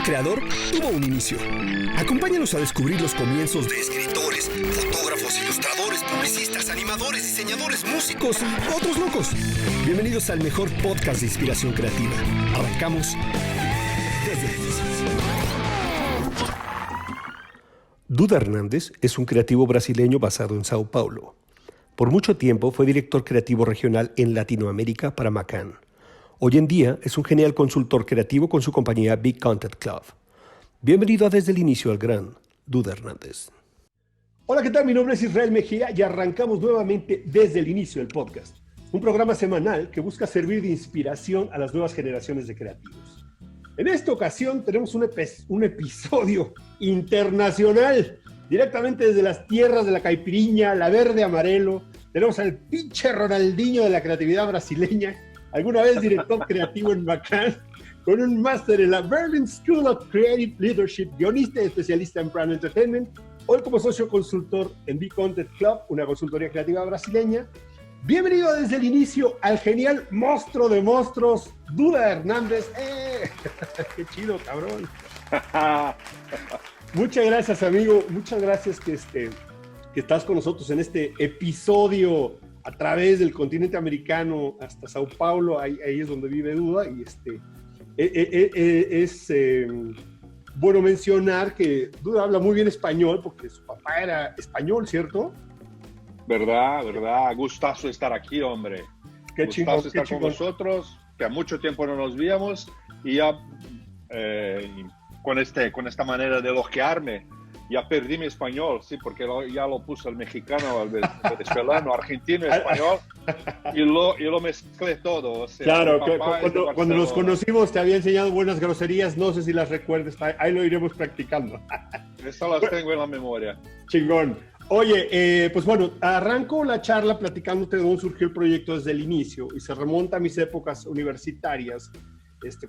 creador tuvo un inicio. Acompáñanos a descubrir los comienzos de escritores, fotógrafos, ilustradores, publicistas, animadores, diseñadores, músicos y otros locos. Bienvenidos al mejor podcast de inspiración creativa. Arrancamos desde el inicio. Duda Hernández es un creativo brasileño basado en Sao Paulo. Por mucho tiempo fue director creativo regional en Latinoamérica para Macan. Hoy en día es un genial consultor creativo con su compañía Big Content Club. Bienvenido a Desde el Inicio al gran Duda Hernández. Hola, ¿qué tal? Mi nombre es Israel Mejía y arrancamos nuevamente Desde el Inicio del podcast. Un programa semanal que busca servir de inspiración a las nuevas generaciones de creativos. En esta ocasión tenemos un episodio internacional, directamente desde las tierras de la caipiriña, la verde amarelo. Tenemos al pinche Ronaldinho de la creatividad brasileña, alguna vez director creativo en Macan, con un máster en la Berlin School of Creative Leadership, guionista y especialista en Brand Entertainment, hoy como socio consultor en Big Content Club, una consultoría creativa brasileña. Bienvenido desde el inicio al genial monstruo de monstruos, Duda Hernández. ¡Qué chido, cabrón! Muchas gracias, amigo. Muchas gracias que estás con nosotros en este episodio a través del continente americano hasta Sao Paulo. Ahí es donde vive Duda. Y es bueno mencionar que Duda habla muy bien español porque su papá era español, ¿cierto? Verdad. Gustazo estar aquí, hombre. Qué chingón, Gustazo estar con vosotros, que a mucho tiempo no nos veíamos y ya con esta manera de elogiarme, ya perdí mi español, sí, porque ya lo puse al mexicano, al venezolano, argentino, español, y lo mezclé todo. O sea, claro, cuando nos conocimos te había enseñado buenas groserías, no sé si las recuerdes, ahí lo iremos practicando. Estas las tengo en la memoria. Chingón. Oye, pues bueno, arranco la charla platicándote de dónde surgió el proyecto desde el inicio y se remonta a mis épocas universitarias,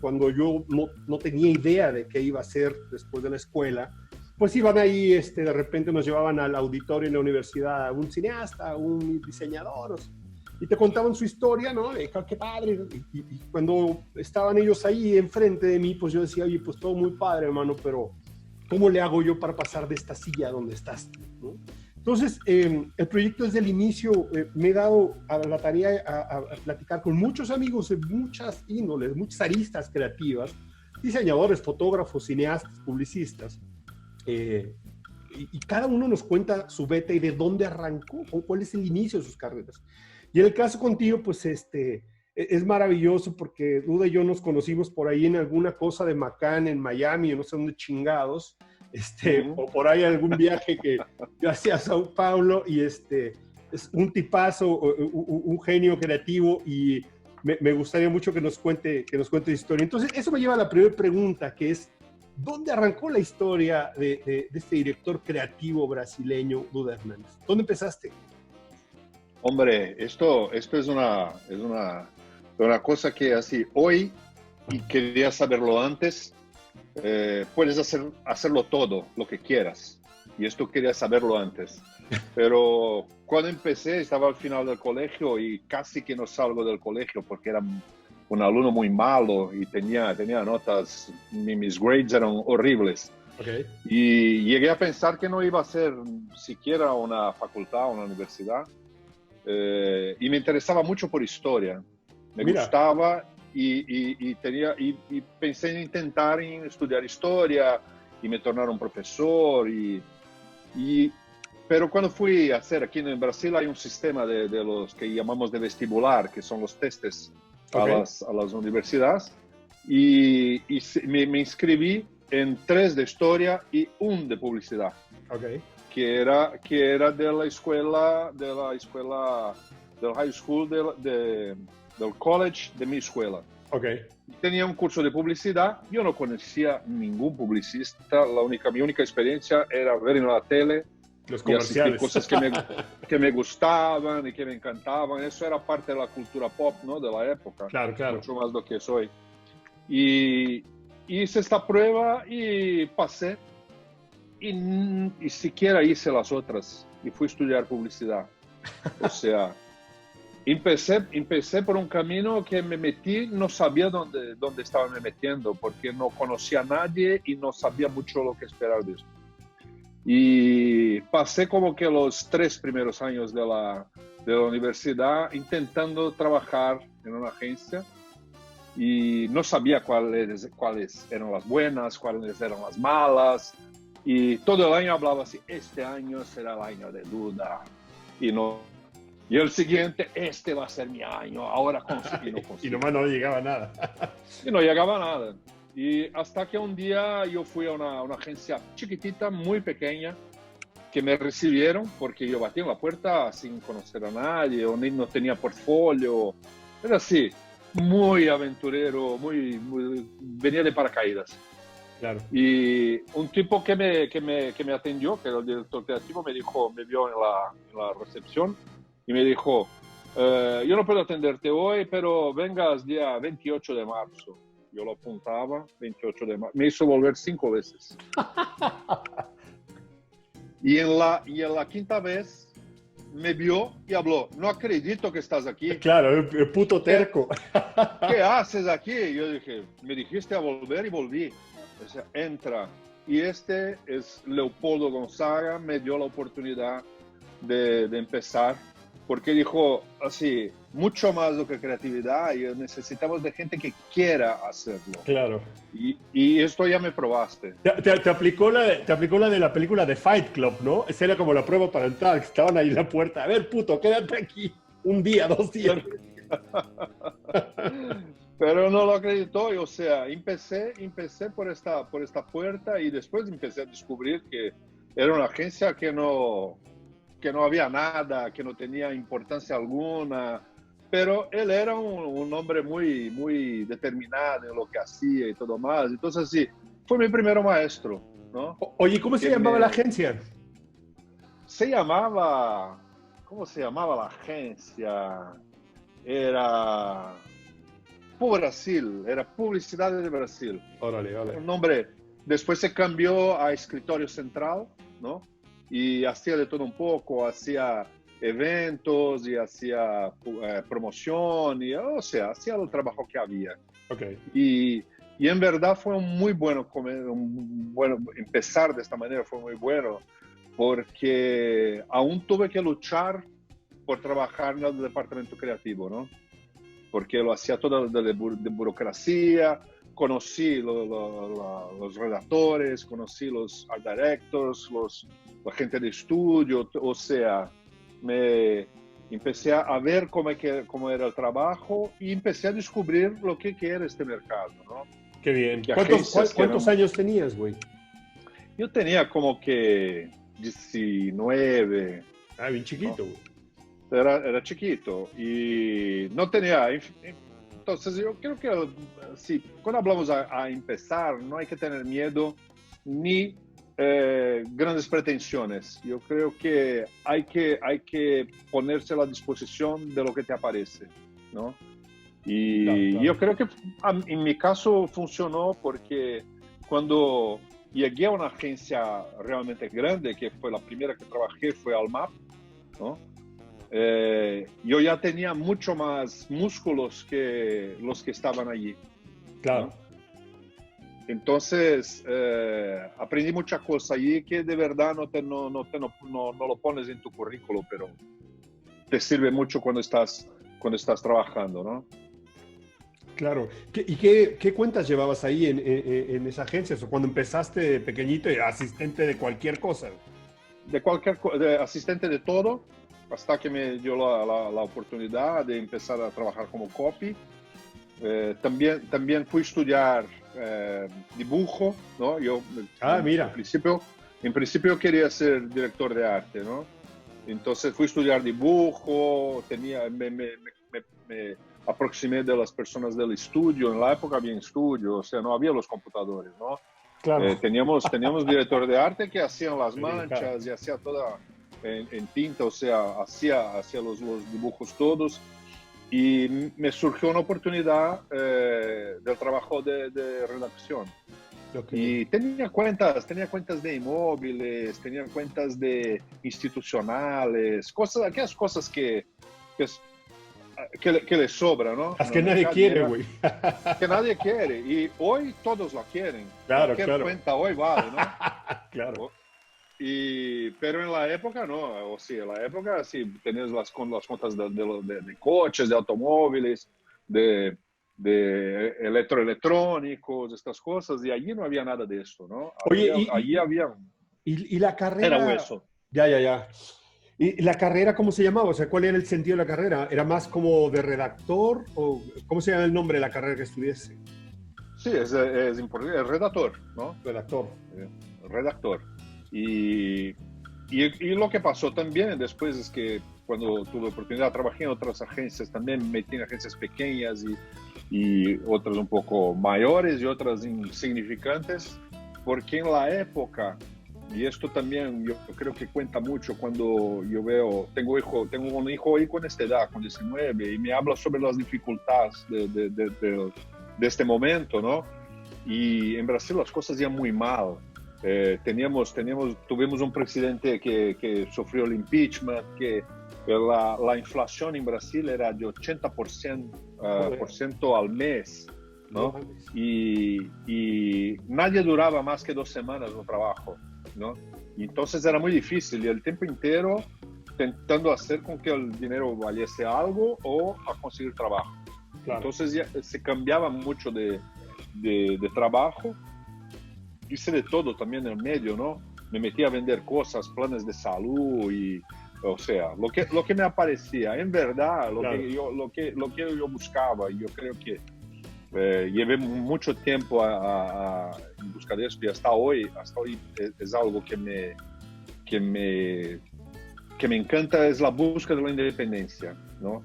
cuando yo no tenía idea de qué iba a hacer después de la escuela. Pues iban ahí, de repente nos llevaban al auditorio en la universidad, un cineasta, un diseñador, y te contaban su historia, ¿no? ¡Qué padre! Y cuando estaban ellos ahí enfrente de mí, pues yo decía, oye, pues todo muy padre, hermano, pero ¿cómo le hago yo para pasar de esta silla donde estás, ¿no? Entonces, el proyecto desde el inicio me he dado a la tarea a platicar con muchos amigos de muchas índoles, muchas aristas creativas, diseñadores, fotógrafos, cineastas, publicistas, y cada uno nos cuenta su beta y de dónde arrancó, cuál es el inicio de sus carreras. Y en el caso contigo, pues es maravilloso porque Duda y yo nos conocimos por ahí en alguna cosa de Macan en Miami, o no sé dónde chingados, o por ahí algún viaje que yo hacía a Sao Paulo, y es un tipazo, un genio creativo, y me gustaría mucho que nos cuente su historia. Entonces, eso me lleva a la primera pregunta, que es, ¿dónde arrancó la historia de este director creativo brasileño, Duda Hernández? ¿Dónde empezaste? Hombre, esto es una cosa que así hoy, y quería saberlo antes, puedes hacerlo todo, lo que quieras. Y esto quería saberlo antes. Pero cuando empecé, estaba al final del colegio y casi que no salgo del colegio porque era un alumno muy malo y tenía notas, mis grades eran horribles. Okay. Y llegué a pensar que no iba a hacer siquiera una facultad o una universidad. Y me interesaba mucho por historia. Me gustaba y pensé en intentar estudiar historia y me tornar un profesor. Pero cuando fui a hacer aquí en Brasil hay un sistema de los que llamamos de vestibular, que son los testes a las universidades, y me inscribí en 3 de historia y 1 de publicidad, que era de la escuela del high school del college de mi escuela. Tenía un curso de publicidad, yo no conocía ningún publicista, mi única experiencia era ver en la tele los comerciales, cosas que me gustaban y que me encantaban. Eso era parte de la cultura pop, ¿no? De la época. Claro. Mucho más lo que soy. Y hice esta prueba y pasé. Y siquiera hice las otras. Y fui a estudiar publicidad. O sea, Empecé por un camino que me metí, no sabía dónde estaba me metiendo, porque no conocía a nadie y no sabía mucho lo que esperar de esto. Y pasé como que los 3 primeros años de la universidad intentando trabajar en una agencia y no sabía cuáles eran las buenas, cuáles eran las malas. Y todo el año hablaba así, este año será el año de duda. Y el siguiente, este va a ser mi año, ahora conseguí, no conseguí. Y nomás no llegaba nada. Y no llegaba nada. Y hasta que un día yo fui a una agencia chiquitita, muy pequeña, que me recibieron porque yo batí en la puerta sin conocer a nadie, o no tenía portfolio. Era así, muy aventurero, venía de paracaídas. Claro. Y un tipo que me atendió, que era el director creativo, me vio en la recepción y me dijo, yo no puedo atenderte hoy, pero vengas día 28 de marzo. Yo lo apuntaba, 28 de marzo. Me hizo volver 5 veces. Y en la 5ª vez me vio y habló, no acredito que estás aquí. Claro, el puto terco. ¿Qué haces aquí? Yo dije, me dijiste a volver y volví. O sea, entra. Y este es Leopoldo Gonzaga, me dio la oportunidad de empezar, porque dijo así, mucho más do que creatividad, y necesitamos de gente que quiera hacerlo. Claro. Y esto ya me probaste. Te aplicó la de la película de Fight Club, ¿no? Esa era como la prueba para entrar, que estaban ahí en la puerta. A ver, puto, quédate aquí. Un día, 2 días. Pero no lo acreditó, o sea, empecé por esta puerta y después empecé a descubrir que era una agencia que no había nada, que no tenía importancia alguna, pero él era un hombre muy determinado en lo que hacía y todo más. Entonces, sí, fue mi primer maestro, ¿no? Oye, ¿cómo se llamaba la agencia? ¿Cómo se llamaba la agencia? Era Brasil, era Publicidad de Brasil. Órale. Un nombre, después se cambió a Escritorio Central, ¿no? Y hacía de todo un poco, hacía eventos y hacía promoción, o sea, hacía el trabajo que había. Okay. Y en verdad fue muy bueno, empezar de esta manera fue muy bueno, porque aún tuve que luchar por trabajar en el departamento creativo, ¿no? Porque lo hacía todo de burocracia, conocí los redactores, conocí los art directors, la gente de estudio, o sea, me empecé a ver cómo era el trabajo y empecé a descubrir lo que era este mercado, ¿no? Qué bien. Que ¿Cuántos años tenías, güey? Yo tenía como que 19. Ah, bien chiquito, güey. Era chiquito y no tenía. Entonces, yo creo que sí, cuando hablamos a empezar, no hay que tener miedo ni grandes pretensiones. Yo creo que hay que ponerse a la disposición de lo que te aparece, ¿no? Y claro. yo creo que en mi caso funcionó porque cuando llegué a una agencia realmente grande, que fue la primera que trabajé, fue Almap, ¿no? Yo ya tenía mucho más músculos que los que estaban allí. Claro. ¿No? Entonces, aprendí muchas cosas allí que de verdad no lo pones en tu currículo, pero te sirve mucho cuando estás trabajando, ¿no? Claro. ¿Y qué cuentas llevabas ahí en esa agencia? O cuando empezaste pequeñito, asistente de cualquier cosa. Asistente de todo, hasta que me dio la oportunidad de empezar a trabajar como copy. También fui a estudiar dibujo, ¿no? Mira. En principio quería ser director de arte, ¿no? Entonces fui a estudiar dibujo, me aproximé de las personas del estudio. En la época había estudio, o sea, no había los computadores, ¿no? Claro. Teníamos director de arte que hacían las manchas y hacía toda en tinta, o sea, hacía los dibujos todos. Y me surgió una oportunidad del trabajo de redacción. Okay. Y tenía cuentas de inmóviles, tenía cuentas de institucionales, aquellas cosas que que le sobra, ¿no? Las que nadie quiere, güey. Que nadie quiere. Y hoy todos la quieren. Claro, Cualquier claro. cuenta hoy vale, ¿no? Claro. Pero en la época no, o sea, en la época sí, tenías las cuentas de coches, de automóviles, de electroelectrónicos, estas cosas, y allí no había nada de esto, ¿no? Oye, Allí había, y la era carrera... hueso. Ya. ¿Y la carrera cómo se llamaba? O sea, ¿cuál era el sentido de la carrera? ¿Era más como de redactor? ¿O cómo se llama el nombre de la carrera que estudiaste? Sí, es importante, es redactor, ¿no? Redactor. Redactor. Y lo que pasó también después es que cuando tuve oportunidad, trabajé en otras agencias también, me metí en agencias pequeñas y otras un poco mayores y otras insignificantes, porque en la época, y esto también yo creo que cuenta mucho cuando yo veo, tengo un hijo hoy con esta edad, con 19, y me habla sobre las dificultades de este momento, ¿no? Y en Brasil las cosas iban muy mal. Tuvimos un presidente que sufrió el impeachment, que la inflación en Brasil era de 80% al mes, ¿no? Y nadie duraba más que 2 semanas en trabajo, ¿no? Y entonces era muy difícil y el tiempo entero intentando hacer con que el dinero valiese algo o a conseguir trabajo. Claro. Entonces ya se cambiaba mucho de trabajo. Hice de todo también en el medio, ¿no? Me metí a vender cosas, planes de salud y, o sea, lo que me aparecía. En verdad, claro. lo que yo buscaba, y yo creo que llevé mucho tiempo en buscar esto y hasta hoy es algo que me encanta, es la búsqueda de la independencia, ¿no?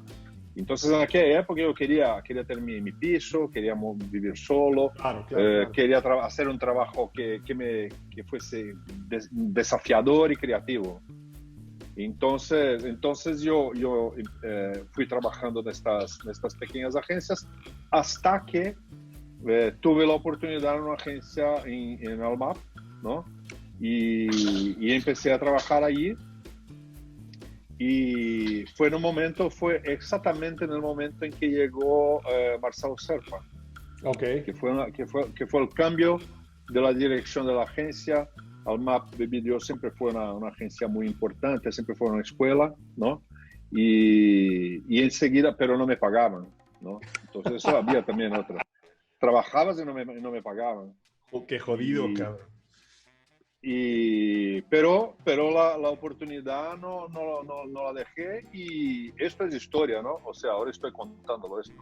Entonces, en aquella época yo quería tener mi piso, quería vivir solo, claro. Quería hacer un trabajo que fuese desafiador y creativo. Entonces yo fui trabajando en estas pequeñas agencias hasta que tuve la oportunidad en una agencia en Almap, ¿no? Y empecé a trabajar allí. Y fue exactamente en el momento en que llegó Marcelo Serpa, okay. que fue el cambio de la dirección de la agencia. Almap BBDO siempre fue una agencia muy importante, siempre fue una escuela, ¿no? Y enseguida, pero no me pagaban, ¿no? Entonces eso había también otra. Trabajabas y no me pagaban. Oh, qué jodido, cabrón. Pero la oportunidad no la dejé y esto es historia, ¿no? O sea, ahora estoy contándolo esto.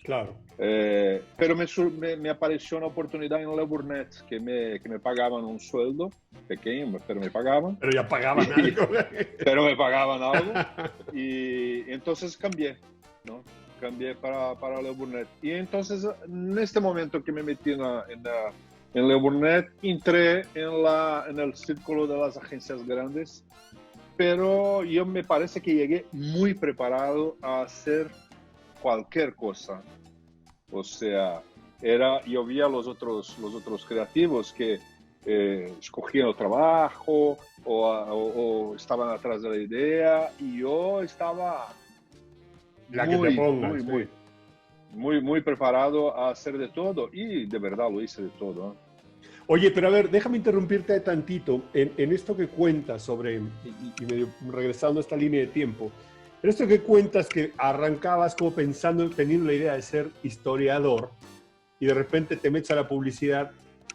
Claro. Pero me apareció una oportunidad en Le Burnett que me pagaban un sueldo pequeño, pero me pagaban. Pero ya pagaban algo. Pero me pagaban algo y entonces cambié, ¿no? Cambié para Le Burnett. Y entonces en este momento que me metí en Le Burnett, entré en el círculo de las agencias grandes, pero yo me parece que llegué muy preparado a hacer cualquier cosa. O sea, yo vi a los otros creativos que escogían el trabajo o estaban atrás de la idea y yo estaba muy preparado a hacer de todo y de verdad lo hice de todo, ¿eh? Oye, pero a ver, déjame interrumpirte tantito en esto que cuentas sobre, y medio regresando a esta línea de tiempo, en esto que cuentas que arrancabas como pensando, teniendo la idea de ser historiador y de repente te metes a la publicidad,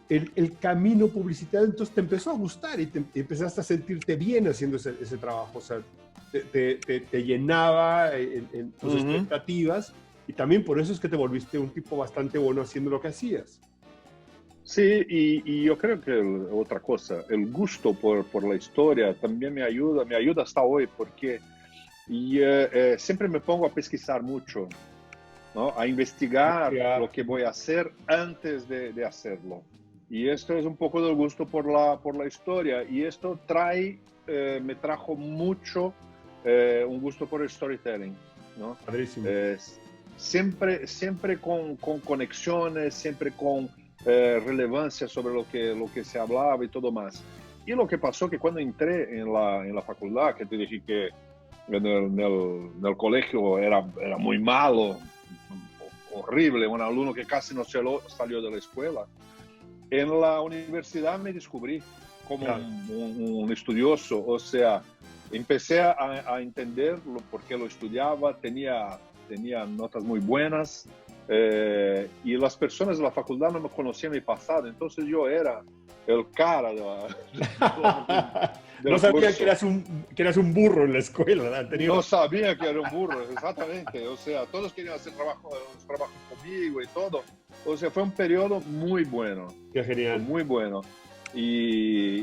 el camino publicitario entonces te empezó a gustar y empezaste a sentirte bien haciendo ese trabajo, o sea, te llenaba en tus expectativas y también por eso es que te volviste un tipo bastante bueno haciendo lo que hacías. Sí, y yo creo que otra cosa, el gusto por la historia también me ayuda hasta hoy porque siempre me pongo a pesquisar mucho, ¿no? A investigar lo que voy a hacer antes de hacerlo. Y esto es un poco del gusto por la historia y esto me trajo mucho un gusto por el storytelling, ¿no? Padrísimo. Siempre con conexiones, siempre con relevancia sobre lo que se hablaba y todo más. Y lo que pasó que cuando entré en la facultad, que te dije que en el colegio era muy malo, horrible, un alumno que casi no salió de la escuela. En la universidad me descubrí como un estudioso, o sea, empecé a entender por qué lo estudiaba, tenía notas muy buenas, y las personas de la facultad no me conocían mi pasado, entonces yo era el cara del no sabía curso. que eras un burro en la escuela, ¿verdad? No sabía que era un burro, exactamente. O sea, todos querían hacer los trabajos conmigo y todo. O sea, fue un periodo muy bueno. Qué Fue genial. muy bueno. Y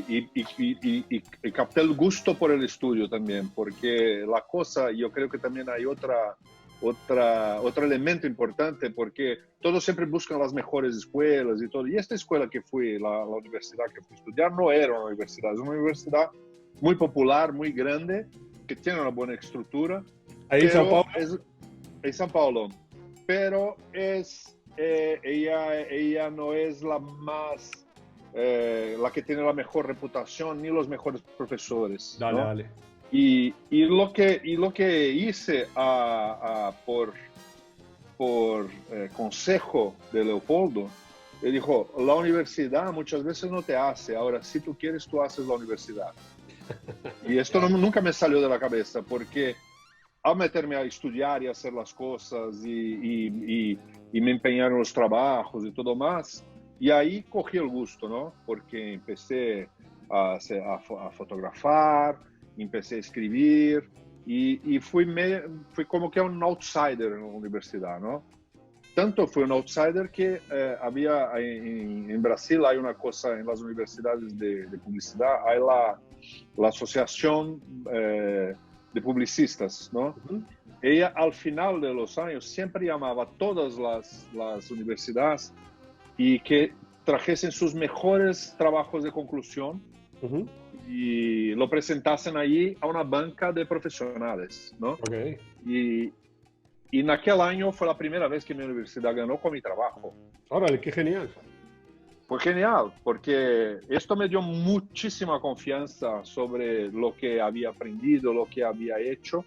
capté el gusto por el estudio también, porque la cosa, yo creo que también hay otro elemento importante, porque todos siempre buscan las mejores escuelas y todo. Y esta escuela que fui, la universidad que fui a estudiar, no era una universidad, es una universidad muy popular, muy grande, que tiene una buena estructura, Ahí en Sao pero Paulo. es en São Paulo, pero ella no es la más, la que tiene la mejor reputación ni los mejores profesores, Dale, ¿no? dale. Y lo que hice por consejo de Leopoldo, él dijo, la universidad muchas veces no te hace, ahora si tú quieres tú haces la universidad. Y esto nunca me salió de la cabeza, porque al meterme a estudiar y hacer las cosas y me empeñar en los trabajos y todo más, y ahí cogí el gusto, ¿no? Porque empecé a fotografar, empecé a escribir y fui como que un outsider en la universidad, ¿no? Tanto fui un outsider que había en Brasil hay una cosa en las universidades de publicidad, hay la asociación de publicistas, ¿no? Ujú. Ella al final de los años siempre llamaba a todas las universidades y que trajesen sus mejores trabajos de conclusión Ujú. y lo presentasen allí a una banca de profesionales, ¿no? Ok. Y en aquel año fue la primera vez que mi universidad ganó con mi trabajo. Órale, qué genial. Fue genial, porque esto me dio muchísima confianza sobre lo que había aprendido, lo que había hecho,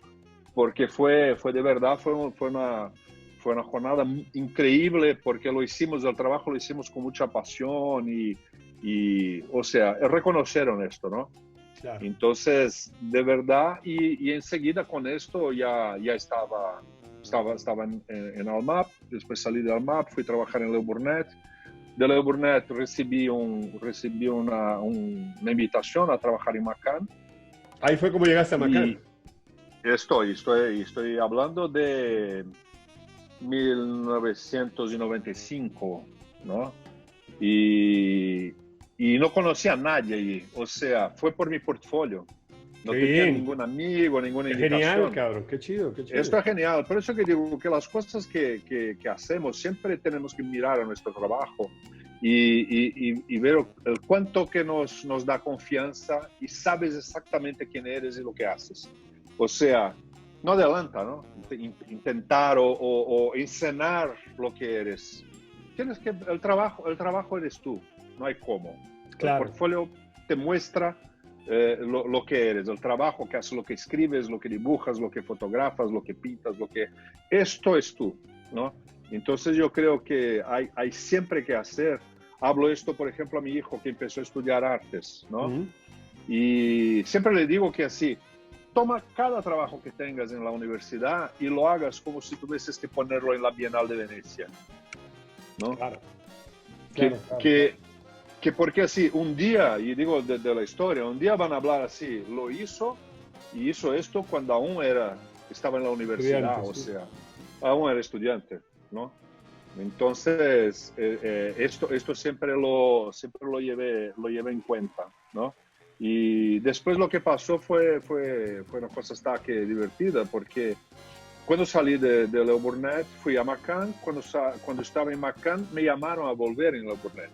porque fue de verdad, fue una jornada increíble, porque lo hicimos, el trabajo lo hicimos con mucha pasión o sea, reconocieron esto, ¿no? Claro. Entonces, de verdad, y enseguida con esto ya estaba en Almap, después salí de Almap, fui a trabajar en Leo Burnett. De Leo Burnett recibí una invitación a trabajar en Macan. Ahí fue como llegaste a Macán. Y estoy hablando de 1995, ¿no? Y no conocía a nadie allí, o sea, fue por mi portfolio. No Qué tenía bien. ningún amigo, ninguna Qué genial, invitación. cabrón. Qué chido, qué chido. Esto es genial, por eso que digo que las cosas que hacemos siempre tenemos que mirar a nuestro trabajo y ver el cuánto que nos da confianza y sabes exactamente quién eres y lo que haces. O sea, no adelanta, ¿no? Intentar o encenar lo que eres. Tienes que, el trabajo eres tú, no hay cómo. Claro. El portfolio te muestra lo que eres, el trabajo que haces, lo que escribes, lo que dibujas, lo que fotografas, lo que pintas, esto es tú, ¿no? Entonces yo creo que hay siempre que hacer. Hablo esto, por ejemplo, a mi hijo que empezó a estudiar artes, ¿no? Ujú. Y siempre le digo que así, toma cada trabajo que tengas en la universidad y lo hagas como si tuvieses que ponerlo en la Bienal de Venecia, ¿no? Claro. Que, Claro, claro. que porque así, un día, y digo de la historia, un día van a hablar así, lo hizo y hizo esto cuando aún estaba en la universidad, Estudiante, o sí. sea, aún era estudiante, ¿no? Entonces, esto siempre lo llevé en cuenta, ¿no? Y después lo que pasó fue una cosa hasta que divertida, porque cuando salí de Leo Burnett fui a Macan, cuando estaba en Macan me llamaron a volver en Leo Burnett,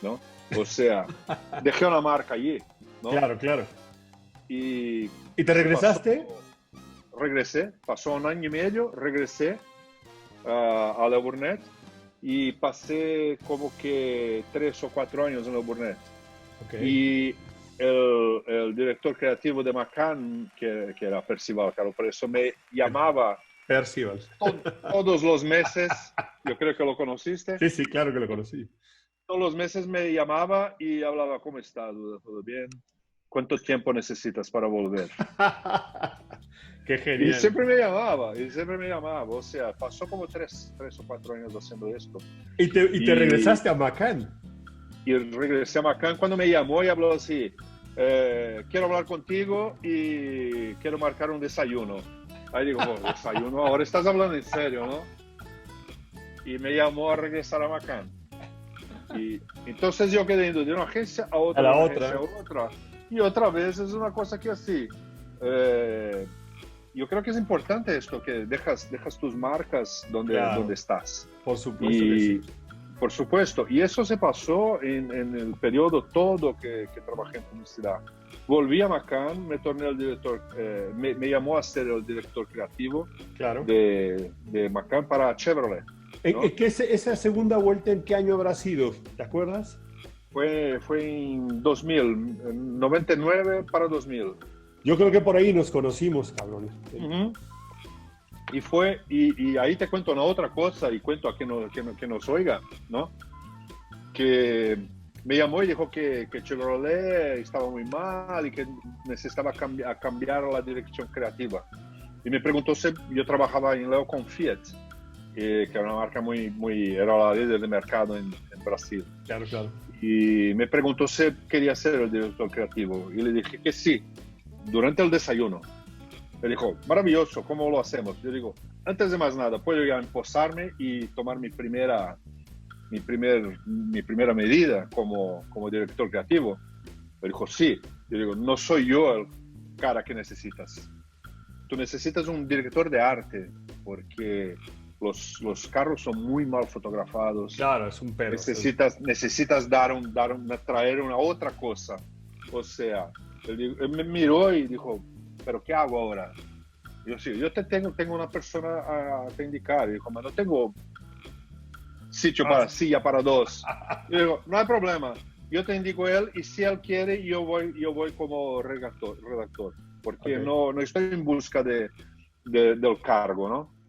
¿no? O sea, dejé una marca allí, ¿no? Claro, claro. Y ¿Y te regresaste? Regresé, pasó un año y medio, regresé a Leo Burnett y pasé como que 3 o 4 años en Leo Burnett. Ok. Y el director creativo de Macan, que era Percival, claro, por eso me llamaba Percival. todos los meses, yo creo que lo conociste. Sí, sí, claro que lo conocí. Todos los meses me llamaba y hablaba, ¿cómo estás? ¿Todo bien? ¿Cuánto tiempo necesitas para volver? Qué genial. Y siempre me llamaba, o sea, pasó como 3 o 4 años haciendo esto. ¿Y te regresaste a Macan? Y regresé a Macan cuando me llamó y habló así, quiero hablar contigo y quiero marcar un desayuno. Ahí digo, desayuno, ahora estás hablando en serio, ¿no? Y me llamó a regresar a Macan. Y entonces yo quedé yendo de una agencia a otra, a la otra. Y otra vez es una cosa que así, yo creo que es importante esto, que dejas tus marcas donde estás. Por supuesto que sí. Por supuesto, y eso se pasó en el periodo todo que trabajé en publicidad. Volví a Macan, me torné el director, me llamó a ser el director creativo de Macan para Chevrolet, ¿no? ¿Esa segunda vuelta en qué año habrá sido? ¿Te acuerdas? Fue en 2000, 99 para 2000. Yo creo que por ahí nos conocimos, cabrón. Uh-huh. Y ahí te cuento una otra cosa y cuento a que nos oiga, ¿no? Que me llamó y dijo que Chevrolet estaba muy mal y que necesitaba cambiar la dirección creativa. Y me preguntó si yo trabajaba en Leo con Fiat, que era una marca era la líder de mercado en Brasil. Claro. Y me preguntó si quería ser el director creativo. Y le dije que sí, durante el desayuno. Él dijo, maravilloso, ¿cómo lo hacemos? Yo digo, antes de más nada, ¿puedo ya posarme y tomar mi primera medida como director creativo? Él dijo, sí. Yo digo, no soy yo el cara que necesitas. Tú necesitas un director de arte, porque los carros son muy mal fotografados. Claro, es un perro. Necesitas traer una otra cosa. O sea, él me miró y dijo, ¿pero qué hago ahora? Yo sí, yo tengo una persona a te indicar. Y dijo, no tengo silla para 2. Yo digo, no hay problema. Yo te indico él y si él quiere, yo voy como redactor. Porque no estoy en busca del cargo, ¿no?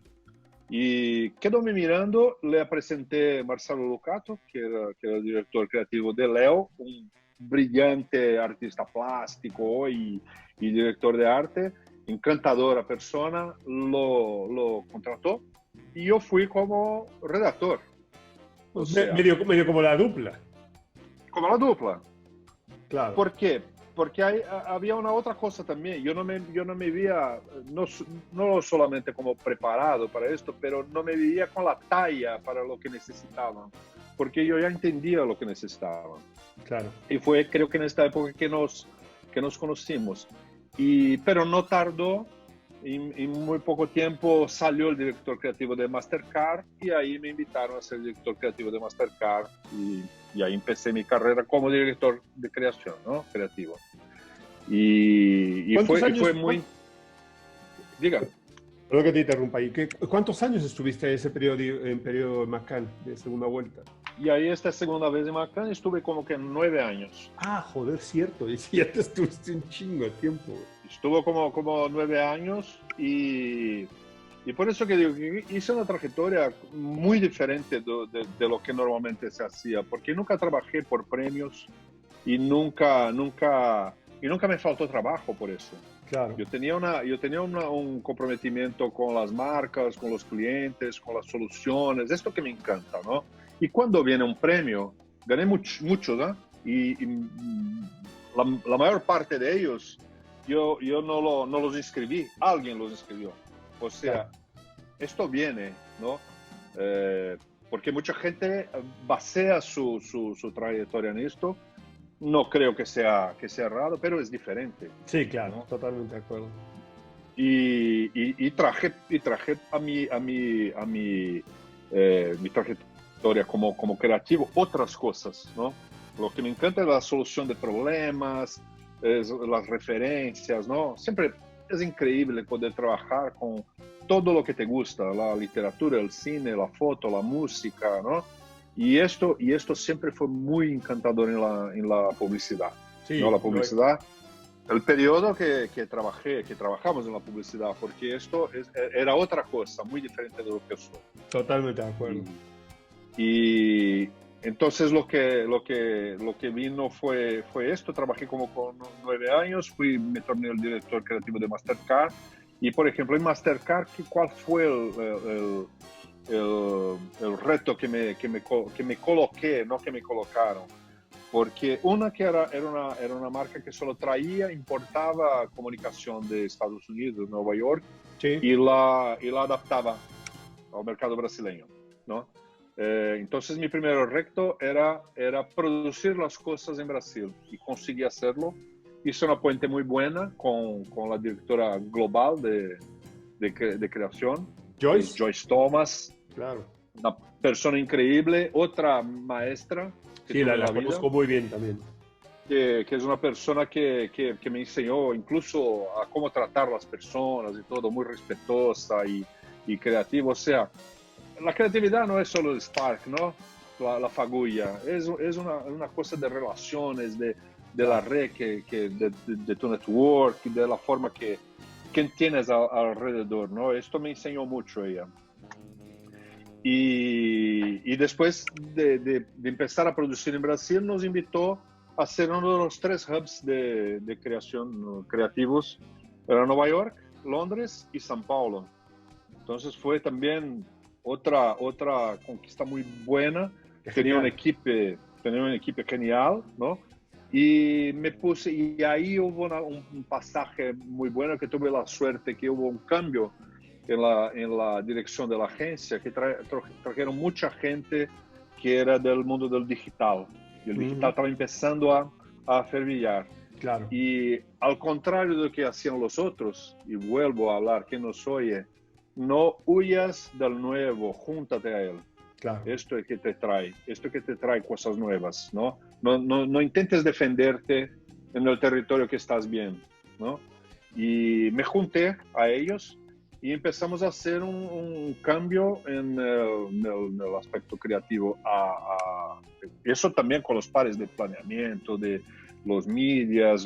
Y quedóme mirando, le presenté a Marcelo Lucato, que era el director creativo de Leo, un brillante artista plástico y director de arte, encantadora persona, lo contrató y yo fui como redactor. O sea, medio como la dupla. Como la dupla. Claro. ¿Por qué? Porque había una otra cosa también. Yo no me veía, no solamente como preparado para esto, pero no me veía con la talla para lo que necesitaban. Porque yo ya entendía lo que necesitaban. Claro. Y fue, creo que en esta época que nos conocimos. Pero no tardó, en muy poco tiempo salió el director creativo de Mastercard y ahí me invitaron a ser director creativo de Mastercard y ahí empecé mi carrera como director de creación, ¿no? Creativo. Y fue muy... Diga. Perdón que te interrumpa. ¿Cuántos años estuviste en periodo de Macan, de segunda vuelta? Y ahí esta segunda vez en Macan estuve como que 9 años. Ah, joder, cierto. Y ya te estuviste un chingo de tiempo. Estuvo como 9 años y por eso que digo que hice una trayectoria muy diferente de lo que normalmente se hacía, porque nunca trabajé por premios y nunca me faltó trabajo por eso. Claro. Yo tenía un comprometimiento con las marcas, con los clientes, con las soluciones, esto que me encanta, ¿no? Y cuando viene un premio, gané mucho, ¿no? Y la mayor parte de ellos, yo no los inscribí, alguien los inscribió. O sea, esto viene, ¿no? Porque mucha gente basea su trayectoria en esto. No creo que sea raro, pero es diferente. Sí, claro, ¿no? Totalmente de acuerdo. Y traje a mi trayectoria como creativo otras cosas, ¿no? Lo que me encanta es la solución de problemas, las referencias, ¿no? Siempre es increíble poder trabajar con todo lo que te gusta, la literatura, el cine, la foto, la música, ¿no? Y esto siempre fue muy encantador en la publicidad. Sí, ¿no? La publicidad. El periodo que trabajamos en la publicidad, porque era otra cosa, muy diferente de lo que soy. totalmente de acuerdo. Y entonces lo que vino fue esto. Trabajé como con 9 años, me torné el director creativo de Mastercard. Y por ejemplo, en Mastercard, ¿cuál fue el reto que me coloqué, no que me colocaron? Porque que era una marca que solo importaba comunicación de Estados Unidos, Nueva York, Sí. y la adaptaba al mercado brasileño, ¿no? Entonces mi primer reto era producir las cosas en Brasil y conseguí hacerlo. Hice una puente muy buena con la directora global de creación, Joyce Thomas, claro. una persona increíble, otra maestra que Sí, tuve en la la vida, conozco muy bien también. que es una persona que me enseñó incluso a cómo tratar las personas y todo, muy respetuosa y creativa. O sea, la creatividad no es solo el spark, ¿no? La fagulla, es una cosa de relaciones, de la red, de tu network, de la forma que tienes alrededor, ¿no? Esto me enseñó mucho ella. Y después de empezar a producir en Brasil, nos invitó a ser uno de los 3 hubs de creación creativos. Era Nueva York, Londres y São Paulo. Entonces fue también otra conquista muy buena. Tenía un equipo genial, ¿no? Y ahí hubo un pasaje muy bueno, que tuve la suerte que hubo un cambio en la dirección de la agencia, que trajeron mucha gente que era del mundo del digital. Y el digital estaba empezando a fervillar. Claro. Y al contrario de lo que hacían los otros, y vuelvo a hablar, que nos oye, no huyas del nuevo, júntate a él. Claro. Esto es que te trae cosas nuevas, ¿no? No intentes defenderte en el territorio que estás bien, ¿no? Y me junté a ellos y empezamos a hacer un cambio en el aspecto creativo. Eso también con los pares de planeamiento, de los medias,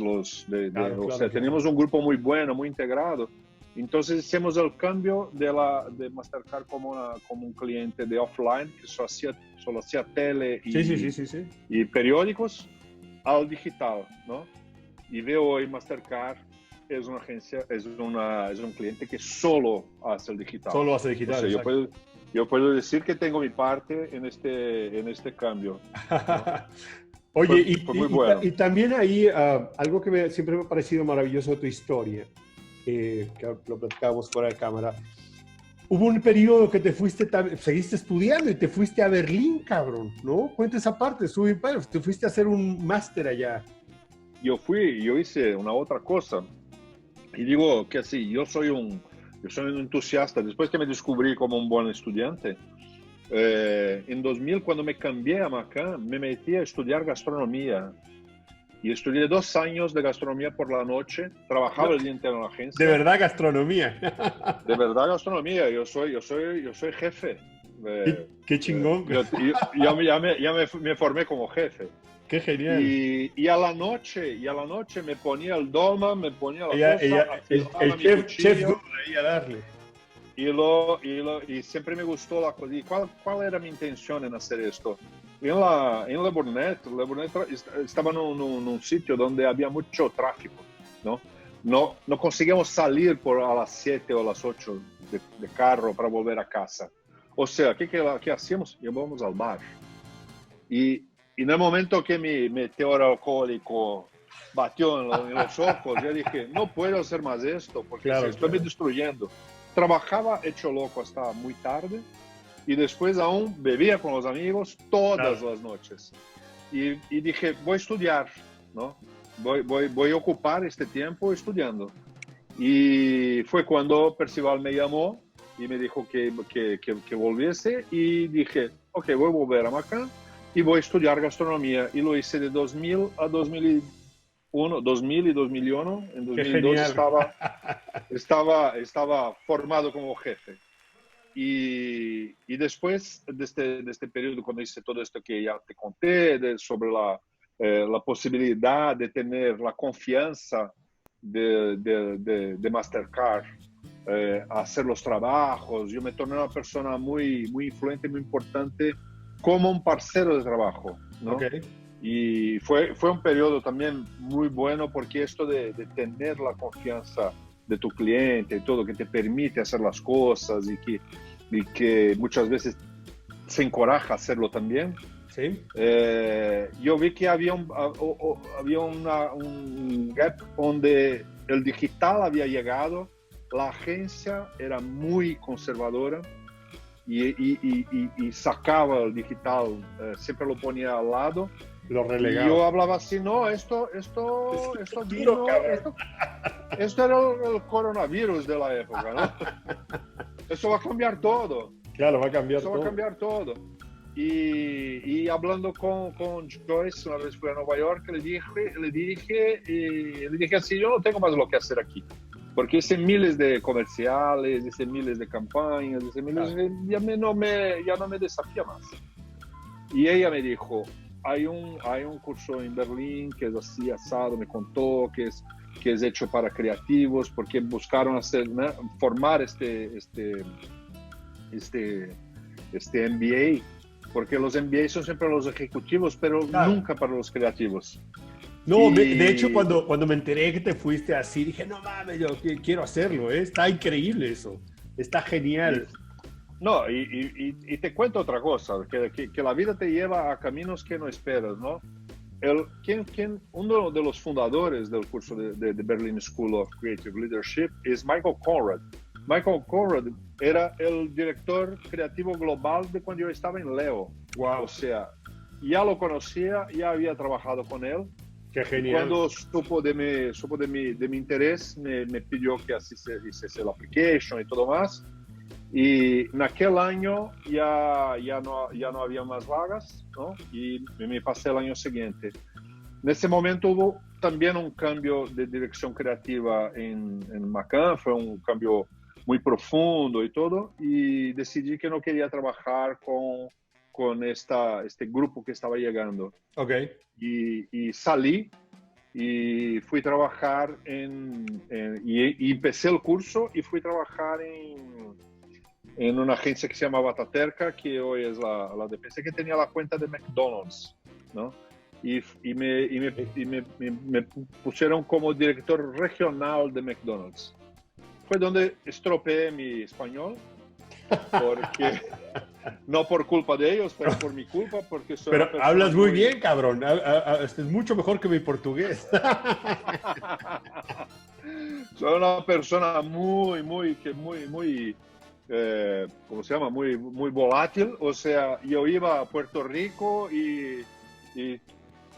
teníamos un grupo muy bueno, muy integrado. Entonces hicimos el cambio de Mastercard como un cliente de offline, que solo hacía tele y periódicos, al digital, ¿no? Y veo hoy Mastercard es una agencia, es un cliente que solo hace el digital. Solo hace digital, o sea, yo puedo decir que tengo mi parte en este cambio, ¿no? Oye, fue muy bueno. y también ahí algo que siempre me ha parecido maravilloso de tu historia, que lo platicábamos fuera de cámara. Hubo un periodo que seguiste estudiando y te fuiste a Berlín, cabrón, ¿no? Cuenta esa parte, te fuiste a hacer un máster allá. Yo hice una otra cosa. Y digo que sí, yo soy un entusiasta. Después que me descubrí como un buen estudiante, en 2000, cuando me cambié a Macán, me metí a estudiar gastronomía. Y estudié 2 años de gastronomía por la noche. Trabajaba el día entero en la agencia. De verdad, gastronomía. De verdad, gastronomía. Yo soy jefe. Qué chingón. Ya me formé como jefe. Qué genial. Y a la noche me ponía el doma, me ponía la el chef Good ahí a darle. Y siempre me gustó la cosa. ¿Y cuál era mi intención en hacer esto? En Le Burnett estaba en un sitio donde había mucho tráfico, ¿no? No conseguíamos salir a las 7 o a las 8 de carro para volver a casa. O sea, ¿qué hacíamos? Íbamos al bar. Y en el momento que mi meteoro alcohólico batió en los ojos, yo dije, no puedo hacer más esto, porque estoy me destruyendo. Trabajaba hecho loco hasta muy tarde y después aún bebía con los amigos todas las noches. Y dije, voy a estudiar, ¿no? Voy a ocupar este tiempo estudiando. Y fue cuando Percival me llamó y me dijo que volviese, y dije, ok, voy a volver a Macán y voy a estudiar gastronomía. Y lo hice de 2000 a 2001, 2000 y 2001. En 2002 estaba formado como jefe. Y después de este periodo, cuando hice todo esto que ya te conté, sobre la posibilidad de tener la confianza de Mastercard, hacer los trabajos. Yo me torné una persona muy, muy influente, muy importante como un parcero de trabajo, ¿no? Okay. Y fue un periodo también muy bueno porque esto de tener la confianza de tu cliente y todo, que te permite hacer las cosas y que muchas veces se encoraja a hacerlo también. Sí. Yo vi que había un gap donde el digital había llegado, la agencia era muy conservadora y sacaba el digital, siempre lo ponía al lado. Lo relegaba. Y yo hablaba así, no, esto vino, esto era el coronavirus de la época, ¿no? Eso va a cambiar todo. Claro, va a cambiar Eso todo. va a cambiar todo. Y hablando con Joyce, una vez fui a Nueva York, le dije así, yo no tengo más lo que hacer aquí. Porque hice miles de comerciales, hice miles de campañas, hice miles, ya no me desafía más. Y ella me dijo, hay un curso en Berlín que es así asado, me contó que es hecho para creativos, porque buscaron hacer, ¿no?, formar este MBA, porque los MBA son siempre los ejecutivos, pero nunca para los creativos. No, de hecho, cuando me enteré que te fuiste así, dije, no mames, yo quiero hacerlo, ¿eh? Está increíble eso, está genial. No, y te cuento otra cosa, que la vida te lleva a caminos que no esperas, ¿no? Uno de los fundadores del curso de Berlin School of Creative Leadership es Michael Conrad. Michael Conrad era el director creativo global de cuando yo estaba en Leo. Wow. O sea, ya lo conocía, ya había trabajado con él. Qué genial. Cuando supo de mi interés, me pidió que así hiciese la application y todo más. Y en aquel año ya no había más vagas, ¿no? Y me pasé el año siguiente. En ese momento hubo también un cambio de dirección creativa en Macan, fue un cambio muy profundo y todo, y decidí que no quería trabajar con este grupo que estaba llegando. Okay. Y salí y fui a trabajar y empecé el curso y fui a trabajar en una agencia que se llama Bataterca, que hoy es la DPC, que tenía la cuenta de McDonald's, ¿no? Y me pusieron como director regional de McDonald's. Fue donde estropeé mi español, porque no por culpa de ellos, pero por mi culpa, porque soy pero hablas muy bien, cabrón. Es mucho mejor que mi portugués. Soy una persona muy, ¿cómo se llama? Muy, muy volátil. O sea, yo iba a Puerto Rico y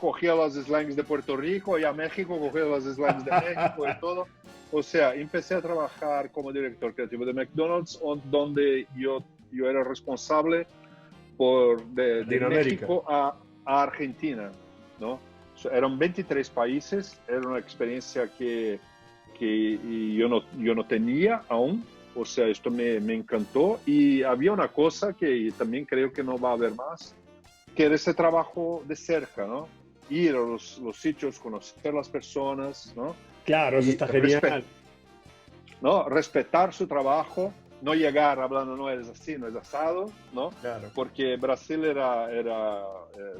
cogía las slangs de Puerto Rico, y a México cogía las slangs de México y todo. O sea, empecé a trabajar como director creativo de McDonald's, donde yo era responsable de México a Argentina, ¿no? Eran 23 países, era una experiencia que yo no tenía aún. O sea, esto me encantó, y había una cosa que también creo que no va a haber más, que era ese trabajo de cerca, ¿no? Ir a los sitios, conocer las personas, ¿no? Claro, eso está genial. Respetar su trabajo, no llegar hablando, no es así, no es asado, ¿no? Claro. Porque Brasil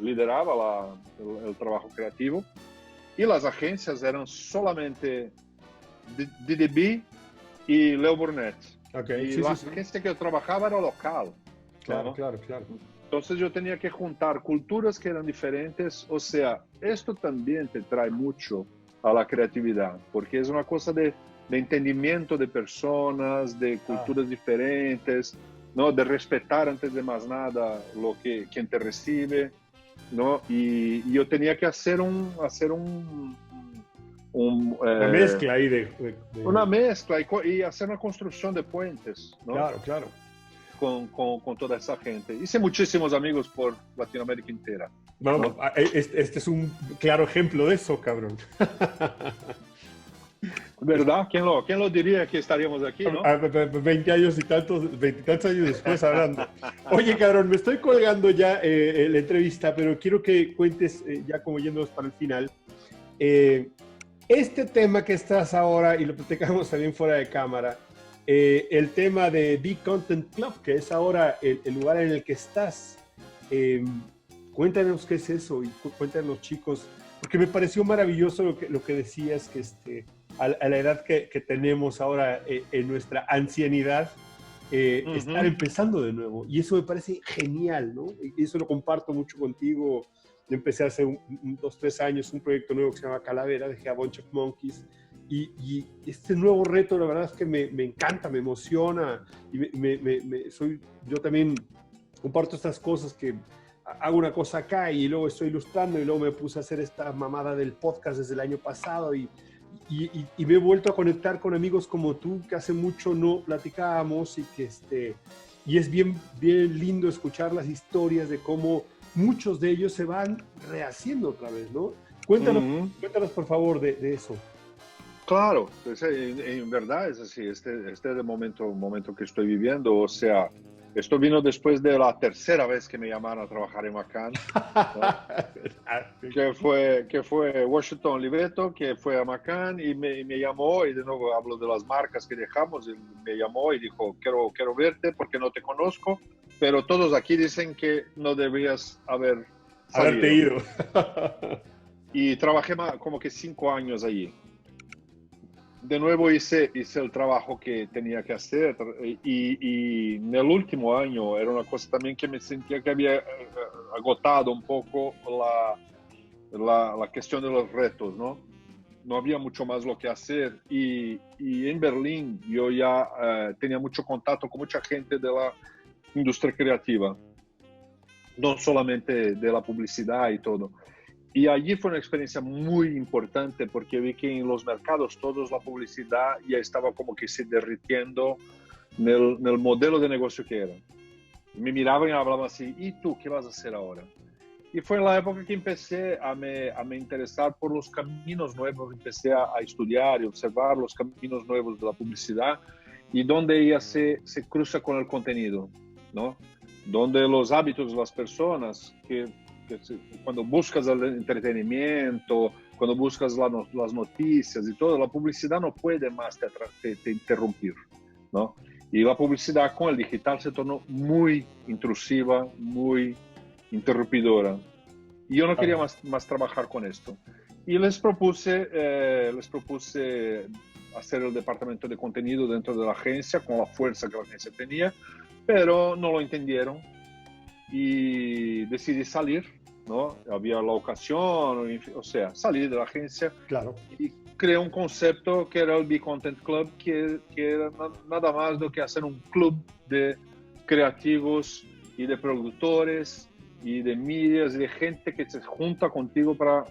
lideraba el trabajo creativo, y las agencias eran solamente DDB y Leo Burnett. Okay. Y la agencia que yo trabajaba era local. Claro, ¿no? claro. Entonces yo tenía que juntar culturas que eran diferentes. O sea, esto también te trae mucho a la creatividad, porque es una cosa de entendimiento de personas, de culturas diferentes, ¿no? De respetar antes de más nada quien te recibe, ¿no? Y yo tenía que hacer una mezcla ahí una mezcla y hacer una construcción de puentes, ¿no? Claro. Con toda esa gente. Hice muchísimos amigos por Latinoamérica entera. No, ¿no? Este es un claro ejemplo de eso, cabrón. ¿Verdad? ¿Quién lo diría que estaríamos aquí, no? 20 años y tantos, 20 y tantos años después hablando. Oye, cabrón, me estoy colgando ya la entrevista, pero quiero que cuentes, ya como yéndonos para el final, este tema que estás ahora, y lo platicamos también fuera de cámara, el tema de Big Content Club, que es ahora el lugar en el que estás. Cuéntanos qué es eso y cuéntanos, chicos, porque me pareció maravilloso lo que decías, que a la edad que tenemos ahora en nuestra ancianidad, estar empezando de nuevo. Y eso me parece genial, ¿no? Y eso lo comparto mucho contigo. Yo empecé hace 2, 3 años un proyecto nuevo que se llama Calavera, dejé a Bunch of Monkeys. Y este nuevo reto, la verdad es que me encanta, me emociona. Y yo también comparto estas cosas que hago una cosa acá y luego estoy ilustrando y luego me puse a hacer esta mamada del podcast desde el año pasado y me he vuelto a conectar con amigos como tú que hace mucho no platicábamos y es bien lindo escuchar las historias de cómo muchos de ellos se van rehaciendo otra vez, ¿no? Cuéntanos por favor de eso. Claro, en verdad es así, este es el momento que estoy viviendo, o sea, esto vino después de la tercera vez que me llamaron a trabajar en Macan, ¿no? que fue Washington Oliveto, que fue a Macan y me llamó, y de nuevo hablo de las marcas que dejamos, y me llamó y dijo, quiero verte porque no te conozco, pero todos aquí dicen que no deberías haber salido. Haberte ido. Y trabajé como que 5 años allí. De nuevo hice el trabajo que tenía que hacer y en el último año era una cosa también que me sentía que había agotado un poco la cuestión de los retos, ¿no? No había mucho más lo que hacer y en Berlín yo ya tenía mucho contacto con mucha gente de la industria creativa, no solamente de la publicidad y todo. Y allí fue una experiencia muy importante porque vi que en los mercados todos la publicidad ya estaba como que se derritiendo en el modelo de negocio que era. Me miraban y hablaban así, ¿y tú qué vas a hacer ahora? Y fue en la época que empecé a me interesar por los caminos nuevos, empecé a estudiar y observar los caminos nuevos de la publicidad y donde ella se cruza con el contenido, ¿no? Donde los hábitos de las personas cuando buscas el entretenimiento, cuando buscas las noticias y todo, la publicidad no puede más te interrumpir, ¿no? Y la publicidad con el digital se tornó muy intrusiva, muy interrumpidora. Y yo no quería más trabajar con esto. Y les propuse hacer el departamento de contenido dentro de la agencia, con la fuerza que la agencia tenía, pero no lo entendieron. Y decidí salir, ¿no? Había la ocasión, o sea, salí de la agencia. Claro. Y creé un concepto que era el Big Content Club, que era nada más do que hacer un club de creativos y de productores y de medias y de gente que se junta contigo para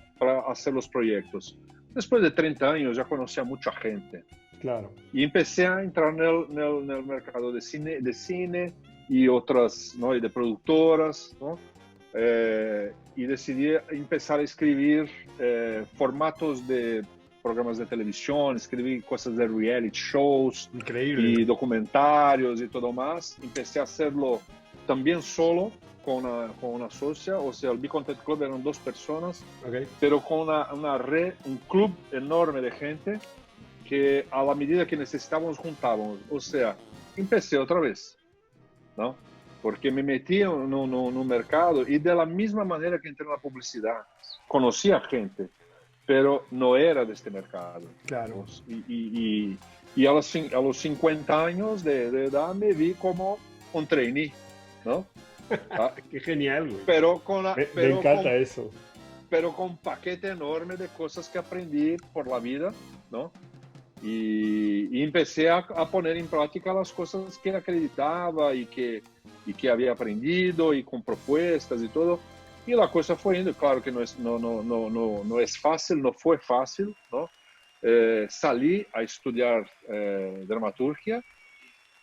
hacer los proyectos. Después de 30 años ya conocía a mucha gente. Claro. Y empecé a entrar en el mercado de cine y otras, ¿no? Y de productoras, ¿no? Y decidí empezar a escribir formatos de programas de televisión, escribí cosas de reality shows. Increíble. Y documentarios y todo más. Empecé a hacerlo también solo con una socia, o sea, el Big Content Club eran 2 personas, pero con una red, un club enorme de gente que a la medida que necesitábamos juntábamos. O sea, empecé otra vez, ¿no? Porque me metí en un mercado y de la misma manera que entré en la publicidad, conocía gente, pero no era de este mercado. Claro. Y a los 50 años de edad me vi como un trainee, ¿no? Qué genial, güey. Me encanta eso. Pero con un paquete enorme de cosas que aprendí por la vida, ¿no? Y empecé a poner en práctica las cosas que acreditaba y que había aprendido y con propuestas y todo. Y la cosa fue yendo. Claro que no es fácil, no fue fácil, ¿no? Salí a estudiar dramaturgia.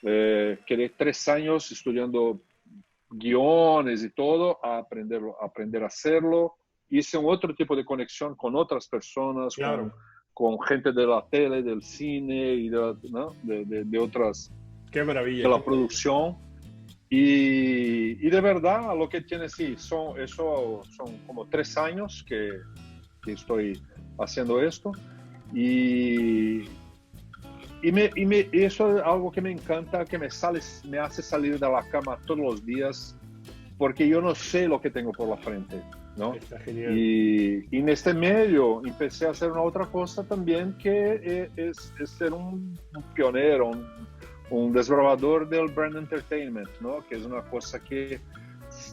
Quedé 3 años estudiando guiones y todo, a aprender a hacerlo. Hice un otro tipo de conexión con otras personas, claro, con gente de la tele, del cine y ¿no? de otras, Qué maravilla. de la producción. Y de verdad, lo que tiene, sí, son como 3 años que estoy haciendo esto. Y eso es algo que me encanta, que me hace salir de la cama todos los días, porque yo no sé lo que tengo por la frente, ¿no? Está genial. Y en este medio empecé a hacer una otra cosa también, que es ser un pionero, un desbravador del brand entertainment, ¿no? Que es una cosa que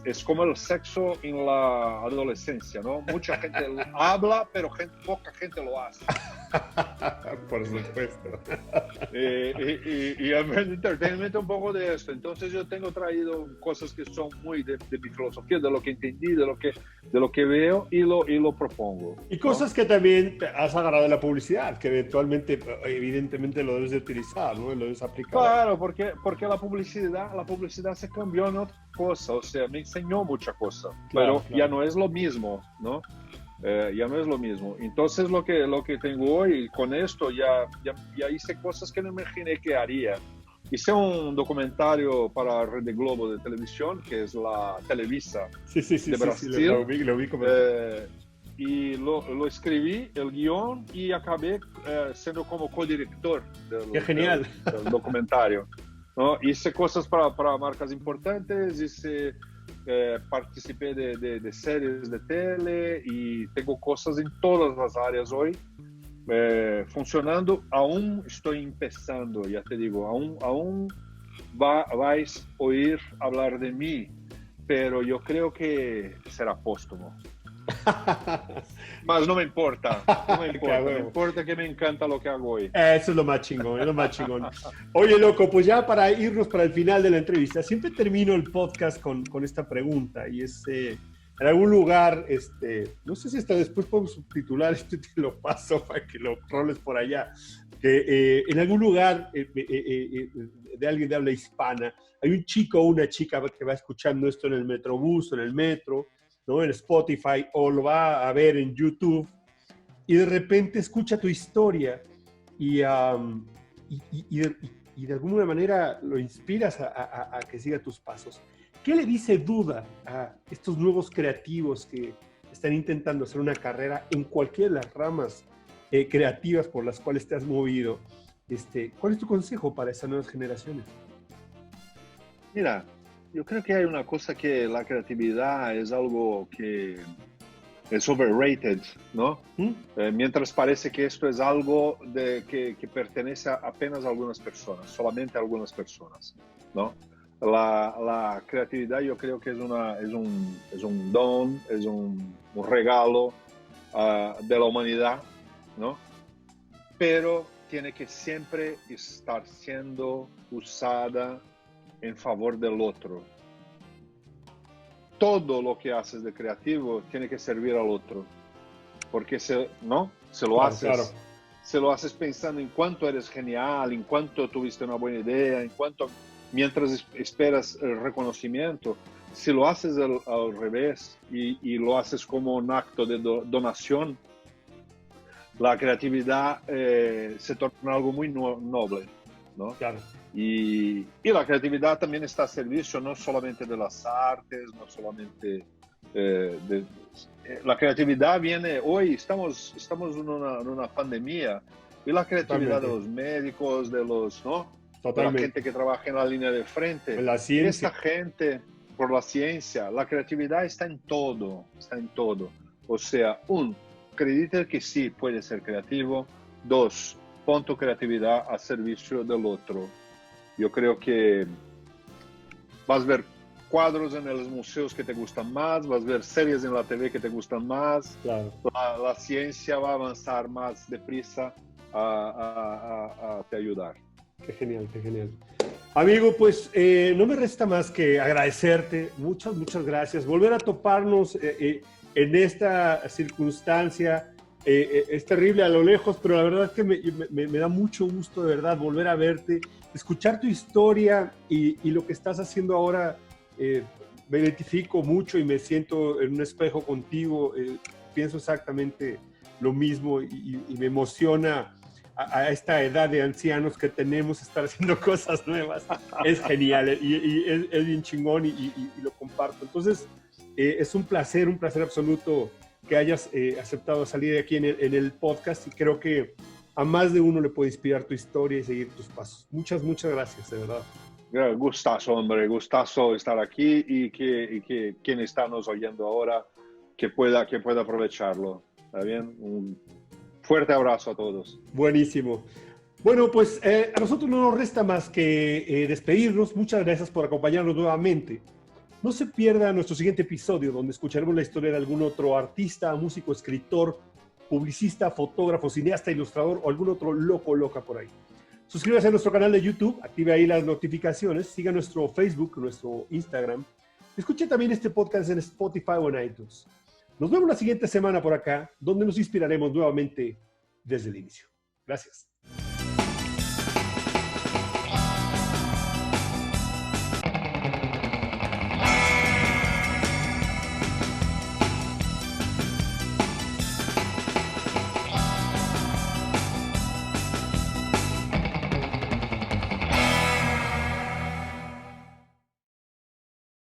es como el sexo en la adolescencia, ¿no? Mucha gente habla, pero poca gente lo hace. Por supuesto. Y el brand entertainment un poco de esto. Entonces yo tengo traído cosas que son muy de mi filosofía, de lo que entendí, de lo que veo y lo propongo. Y cosas, ¿no?, que también has agarrado de la publicidad, que eventualmente, evidentemente lo debes de utilizar, ¿no? Lo debes aplicar. Claro, porque la publicidad se cambió en otra cosa, o sea, me enseñó mucha cosa, pero ya no es lo mismo, ¿no? Ya no es lo mismo. Entonces lo que tengo hoy con esto, ya hice cosas que no imaginé que haría. Hice un documentario para Rede Globo de televisión, que es la Televisa de Brasil. Sí, lo vi como... Y lo escribí, el guión, y acabé siendo como codirector del documentario, ¿no? Hice cosas para marcas importantes, participé de series de tele y tengo cosas en todas las áreas hoy funcionando. Aún estoy empezando, ya te digo, aún vais a oír hablar de mí, pero yo creo que será póstumo. Mas no me importa, me importa que me encanta lo que hago hoy. Eso es lo más chingón, es lo más chingón. Oye, loco, pues ya para irnos para el final de la entrevista, siempre termino el podcast con esta pregunta, y es, en algún lugar, no sé si hasta después podemos subtitular, te lo paso para que lo roles por allá, que en algún lugar de alguien de habla hispana, hay un chico o una chica que va escuchando esto en el metrobús, en el metro, ¿no?, en Spotify, o lo va a ver en YouTube, y de repente escucha tu historia y de alguna manera lo inspiras a que siga tus pasos. ¿Qué le dice Duda a estos nuevos creativos que están intentando hacer una carrera en cualquiera de las ramas creativas por las cuales te has movido? ¿Cuál es tu consejo para esas nuevas generaciones? Mira, yo creo que hay una cosa, que la creatividad es algo que es overrated, ¿no? Mientras parece que esto es algo que pertenece apenas a algunas personas, solamente a algunas personas, ¿no? La creatividad, yo creo que es un don, es un regalo de la humanidad, ¿no? Pero tiene que siempre estar siendo usada en favor del otro. Todo lo que haces de creativo tiene que servir al otro, porque se lo haces pensando en cuánto eres genial, en cuánto tuviste una buena idea, mientras esperas el reconocimiento. Si lo haces al revés y lo haces como un acto de donación, la creatividad se torna algo muy noble, ¿no? Claro. Y la creatividad también está a servicio no solamente de las artes, no solamente la creatividad viene, hoy estamos en una pandemia, y la creatividad de los médicos, de la gente que trabaja en la línea de frente, la ciencia. Esta gente, por la ciencia, la creatividad está en todo. O sea, acredita que sí puede ser creativo. 2, pon tu creatividad a servicio del otro. Yo creo que vas a ver cuadros en los museos que te gustan más, vas a ver series en la TV que te gustan más. Claro. La ciencia va a avanzar más deprisa a te ayudar. Qué genial, qué genial. Amigo, pues no me resta más que agradecerte. Muchas gracias. Volver a toparnos en esta circunstancia. Es terrible a lo lejos, pero la verdad es que me da mucho gusto, de verdad, volver a verte, escuchar tu historia y lo que estás haciendo ahora. Me identifico mucho y me siento en un espejo contigo. Pienso exactamente lo mismo y me emociona a esta edad de ancianos que tenemos estar haciendo cosas nuevas. Es genial y es bien chingón y lo comparto. Entonces, es un placer absoluto que hayas aceptado salir de aquí en el podcast, y creo que a más de uno le puede inspirar tu historia y seguir tus pasos. Muchas gracias, de verdad. Gustazo, hombre, gustazo estar aquí y que quien está nos oyendo ahora que pueda aprovecharlo. ¿Está bien? Un fuerte abrazo a todos. Buenísimo. Bueno, pues a nosotros no nos resta más que despedirnos. Muchas gracias por acompañarnos nuevamente. No se pierda nuestro siguiente episodio, donde escucharemos la historia de algún otro artista, músico, escritor, publicista, fotógrafo, cineasta, ilustrador o algún otro loca por ahí. Suscríbase a nuestro canal de YouTube, active ahí las notificaciones, siga nuestro Facebook, nuestro Instagram. Escuche también este podcast en Spotify o en iTunes. Nos vemos la siguiente semana por acá, donde nos inspiraremos nuevamente desde el inicio. Gracias.